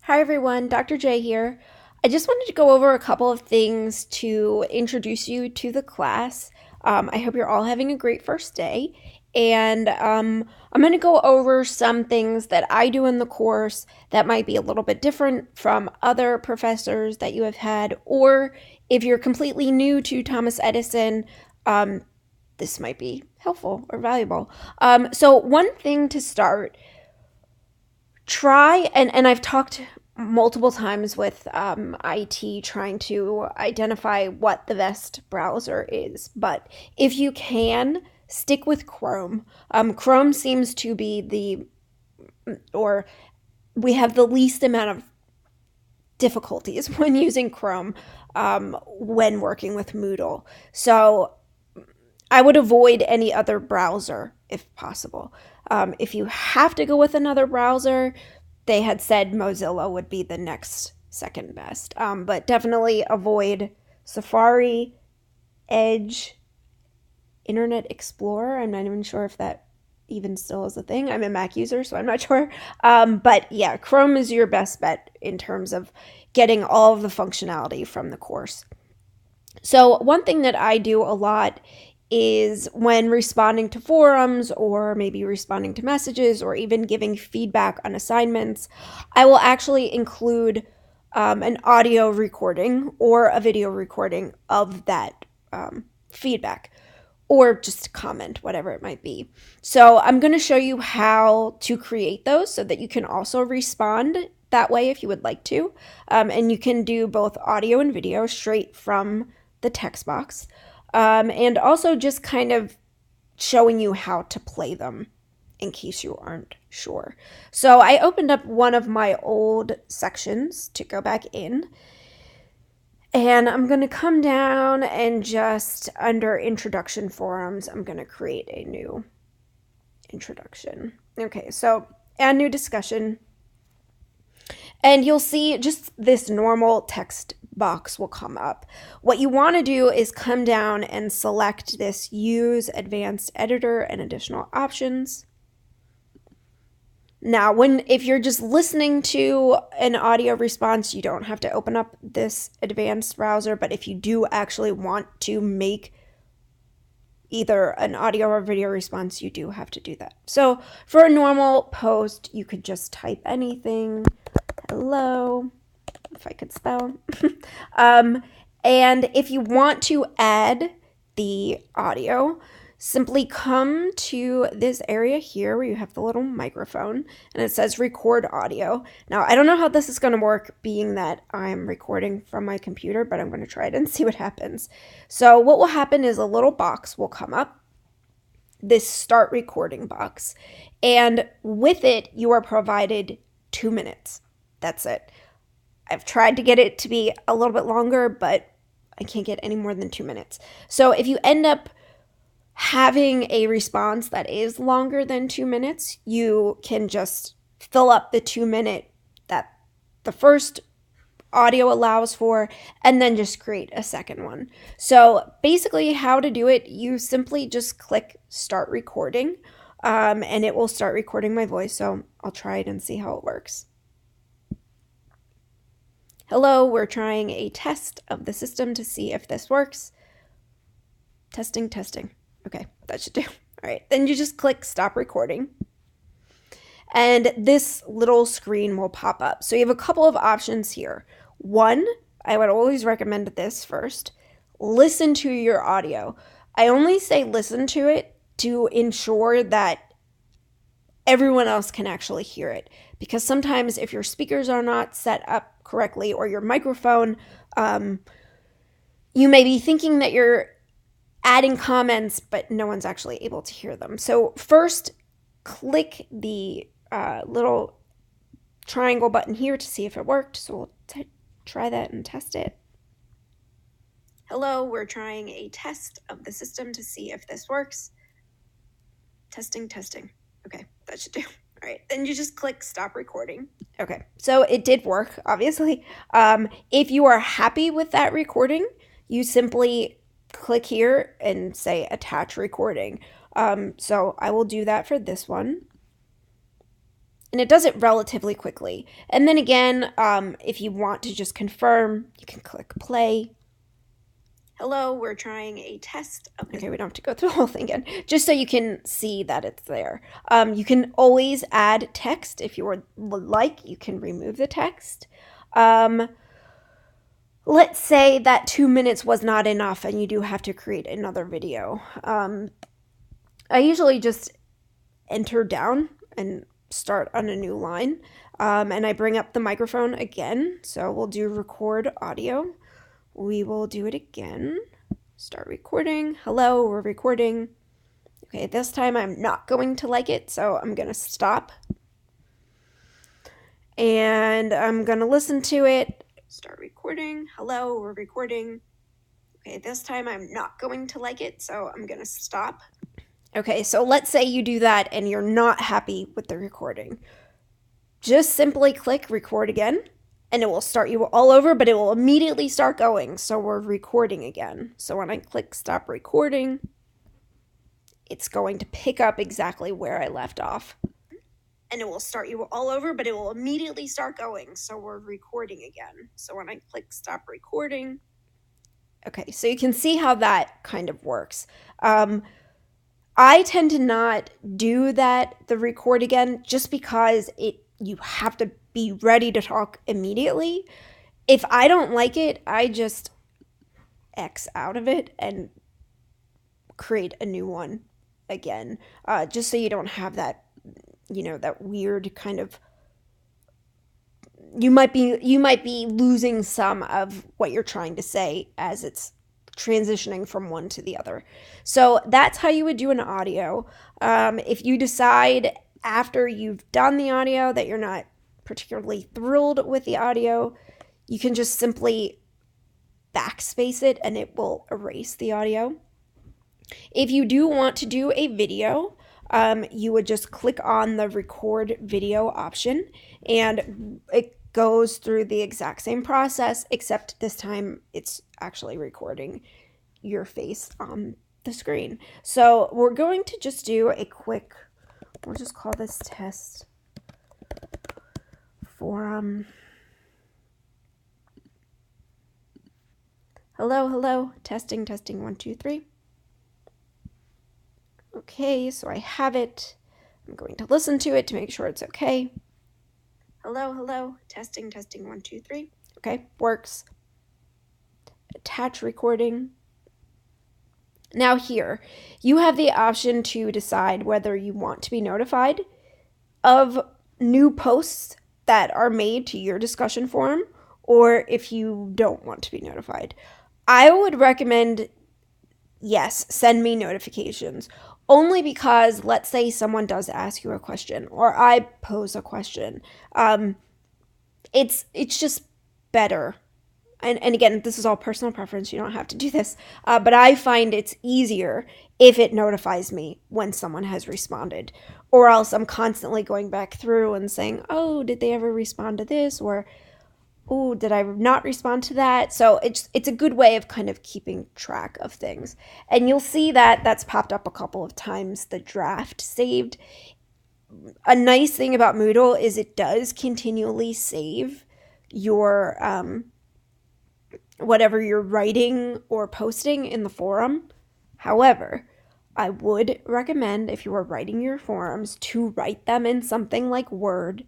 Hi everyone, Dr. J here. I just wanted to go over a couple of things to introduce you to the class. I hope you're all having a great first day. And I'm going to go over some things that I do in the course that might be a little bit different from other professors that you have had. Or if you're completely new to Thomas Edison, um, this might be helpful or valuable. So, one thing to start, try and I've talked multiple times with IT trying to identify what the best browser is, but if you can stick with Chrome. Chrome seems to be or we have the least amount of difficulties when using Chrome when working with Moodle. So I would avoid any other browser if possible. If you have to go with another browser, they had said Mozilla would be the next second best. But definitely avoid Safari, Edge, Internet Explorer. I'm not even sure if that even still is a thing. I'm a Mac user, so I'm not sure. But yeah, Chrome is your best bet in terms of getting all of the functionality from the course. So, one thing that I do a lot is when responding to forums or maybe responding to messages or even giving feedback on assignments, I will actually include an audio recording or a video recording of that feedback or just comment, whatever it might be. So, I'm going to show you how to create those so that you can also respond that way if you would like to. And you can do both audio and video straight from the text box. And also just kind of showing you how to play them in case you aren't sure. So I opened up one of my old sections to go back in. And I'm going to come down and just under introduction forums, I'm going to create a new introduction. Okay, so add new discussion. And you'll see just this normal text box will come up. What you want to do is come down and select this Use Advanced Editor and Additional Options. Now, if you're just listening to an audio response, you don't have to open up this advanced browser, but if you do actually want to make either an audio or video response, you do have to do that. So for a normal post, you could just type anything. Hello, if I could spell. And if you want to add the audio, simply come to this area here where you have the little microphone and it says record audio. Now, I don't know how this is going to work being that I'm recording from my computer, but I'm going to try it and see what happens. So what will happen is a little box will come up, this start recording box, and with it, you are provided 2 minutes. That's it. I've tried to get it to be a little bit longer, but I can't get any more than 2 minutes. So if you end up having a response that is longer than 2 minutes, you can just fill up the 2 minute that the first audio allows for, and then just create a second one. So basically how to do it, you simply just click start recording, and it will start recording my voice. So I'll try it and see how it works. Hello, we're trying a test of the system to see if this works. Testing. Okay, that should do. All right, then you just click stop recording. And this little screen will pop up. So you have a couple of options here. One, I would always recommend this first. Listen to your audio. I only say listen to it to ensure that everyone else can actually hear it. Because sometimes if your speakers are not set up correctly or your microphone, you may be thinking that you're adding comments, but no one's actually able to hear them. So first, click the little triangle button here to see if it worked. So we'll try that and test it. Hello, we're trying a test of the system to see if this works. Testing. Okay, that should do. All right, then you just click stop recording. Okay, so it did work, obviously. If you are happy with that recording, you simply click here and say attach recording. So I will do that for this one. And it does it relatively quickly. And then again, if you want to just confirm, you can click play. Hello, we're trying a test of this. Okay, we don't have to go through the whole thing again, just so you can see that it's there. You can always add text if you would like. You can remove the text. Let's say that 2 minutes was not enough and you do have to create another video. I usually just enter down and start on a new line. And I bring up the microphone again. So we'll do record audio. We will do it again. Start recording. Hello, we're recording. Okay, this time I'm not going to like it, so I'm going to stop. And I'm going to listen to it. Start recording. Hello, we're recording. Okay, this time I'm not going to like it, so I'm going to stop. Okay, so let's say you do that and you're not happy with the recording. Just simply click record again. And it will start you all over, but it will immediately start going. So we're recording again. So when I click stop recording, it's going to pick up exactly where I left off. And it will start you all over, but it will immediately start going. So we're recording again. So when I click stop recording, okay, so you can see how that kind of works. I tend to not do that, the record again, just because you have to be ready to talk immediately. If I don't like it, I just X out of it and create a new one again, just so you don't have that, that weird kind of, you might be losing some of what you're trying to say as it's transitioning from one to the other. So that's how you would do an audio. If you decide after you've done the audio that you're not particularly thrilled with the audio, you can just simply backspace it and it will erase the audio. If you do want to do a video, you would just click on the record video option and it goes through the exact same process, except this time it's actually recording your face on the screen. So we're going to just do a quick, we'll just call this test forum. Hello, testing, 1, 2, 3. Okay, so I have it. I'm going to listen to it to make sure it's okay. Hello, testing, 1, 2, 3. Okay, works. Attach recording. Now here, you have the option to decide whether you want to be notified of new posts that are made to your discussion forum, or if you don't want to be notified. I would recommend, yes, send me notifications. Only because, let's say someone does ask you a question, or I pose a question. It's just better. And again, this is all personal preference. You don't have to do this. But I find it's easier if it notifies me when someone has responded. Or else I'm constantly going back through and saying, oh, did they ever respond to this? Or, oh, did I not respond to that? So it's a good way of kind of keeping track of things. And you'll see that that's popped up a couple of times, the draft saved. A nice thing about Moodle is it does continually save your whatever you're writing or posting in the forum. However, I would recommend, if you are writing your forums, to write them in something like Word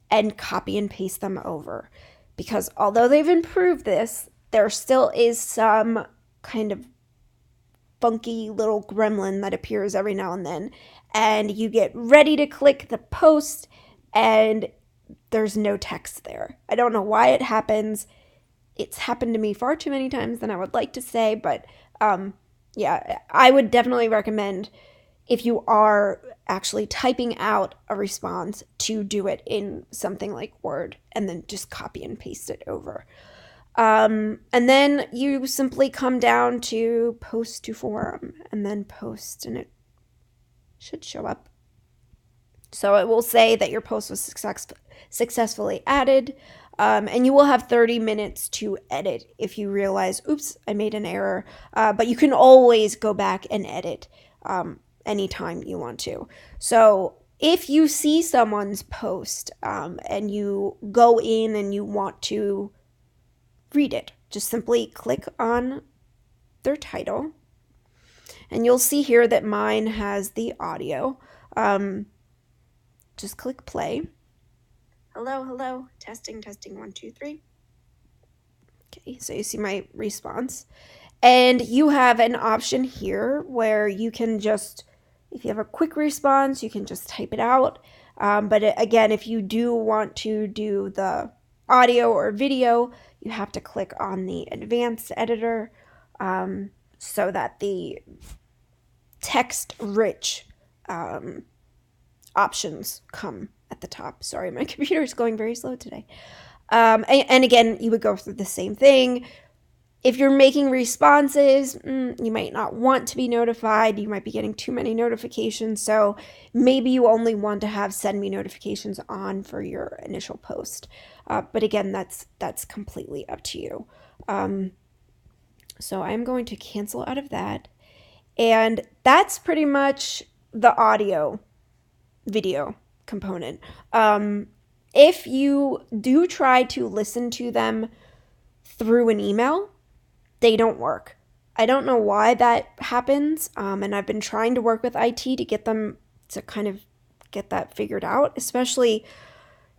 and copy and paste them over. Because although they've improved this, there still is some kind of funky little gremlin that appears every now and then. And you get ready to click the post and there's no text there. I don't know why it happens. It's happened to me far too many times than I would like to say, but yeah, I would definitely recommend, if you are actually typing out a response, to do it in something like Word and then just copy and paste it over. And then you simply come down to post to forum and then post, and it should show up. So it will say that your post was successfully added. And you will have 30 minutes to edit if you realize, oops, I made an error. But you can always go back and edit anytime you want to. So if you see someone's post and you go in and you want to read it, just simply click on their title. And you'll see here that mine has the audio. Just click play. Hello, hello, testing, testing, 1, 2, 3. Okay, so you see my response. And you have an option here where you can just, if you have a quick response, you can just type it out. But again, if you do want to do the audio or video, you have to click on the advanced editor so that the text-rich options come at the top. Sorry, my computer is going very slow today. And again, you would go through the same thing. If you're making responses, you might not want to be notified. You might be getting too many notifications. So maybe you only want to have send me notifications on for your initial post. But again, that's completely up to you. So I'm going to cancel out of that. And that's pretty much the audio video component. If you do try to listen to them through an email, they don't work. I don't know why that happens, and I've been trying to work with IT to get them to kind of get that figured out, especially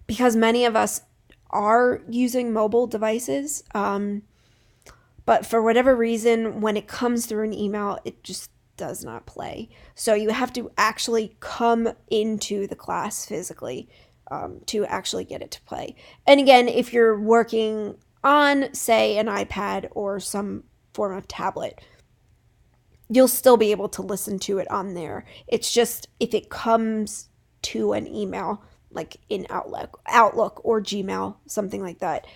because many of us are using mobile devices, but for whatever reason, when it comes through an email, it just does not play. So you have to actually come into the class physically to actually get it to play. And again, if you're working on, say, an iPad or some form of tablet, you'll still be able to listen to it on there. It's just if it comes to an email, like in Outlook or Gmail, something like that,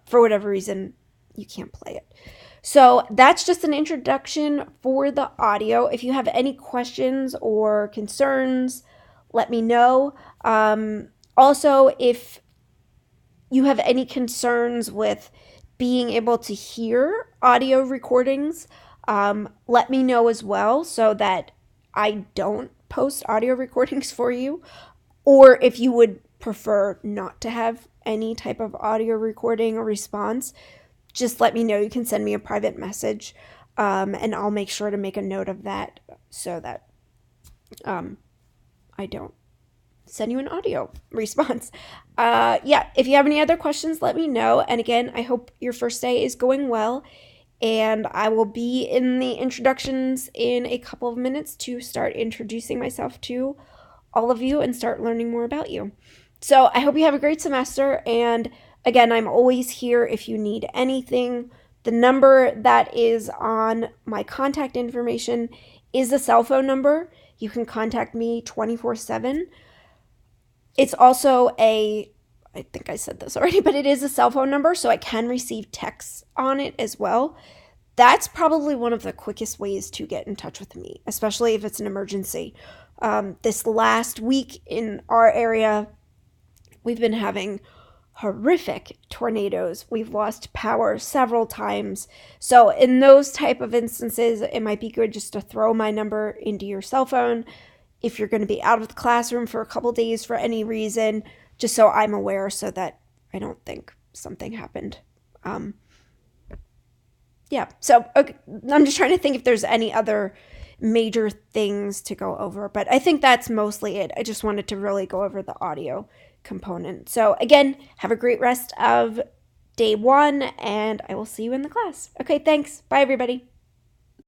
for whatever reason, you can't play it. So that's just an introduction for the audio. If you have any questions or concerns, let me know. Also, if you have any concerns with being able to hear audio recordings, let me know as well so that I don't post audio recordings for you. Or if you would prefer not to have any type of audio recording or response, just let me know. You can send me a private message, and I'll make sure to make a note of that so that I don't send you an audio response. If you have any other questions, let me know. And again, I hope your first day is going well. And I will be in the introductions in a couple of minutes to start introducing myself to all of you and start learning more about you. So I hope you have a great semester. And again, I'm always here if you need anything. The number that is on my contact information is a cell phone number. You can contact me 24/7. It's also I think I said this already, but it is a cell phone number, so I can receive texts on it as well. That's probably one of the quickest ways to get in touch with me, especially if it's an emergency. This last week in our area, we've been having horrific tornadoes. We've lost power several times. So in those type of instances, it might be good just to throw my number into your cell phone if you're going to be out of the classroom for a couple days for any reason, just so I'm aware so that I don't think something happened. So okay, I'm just trying to think if there's any other major things to go over, but I think that's mostly it. I just wanted to really go over the audio component. So again, have a great rest of day 1, and I will see you in the class. Okay, thanks. Bye, everybody.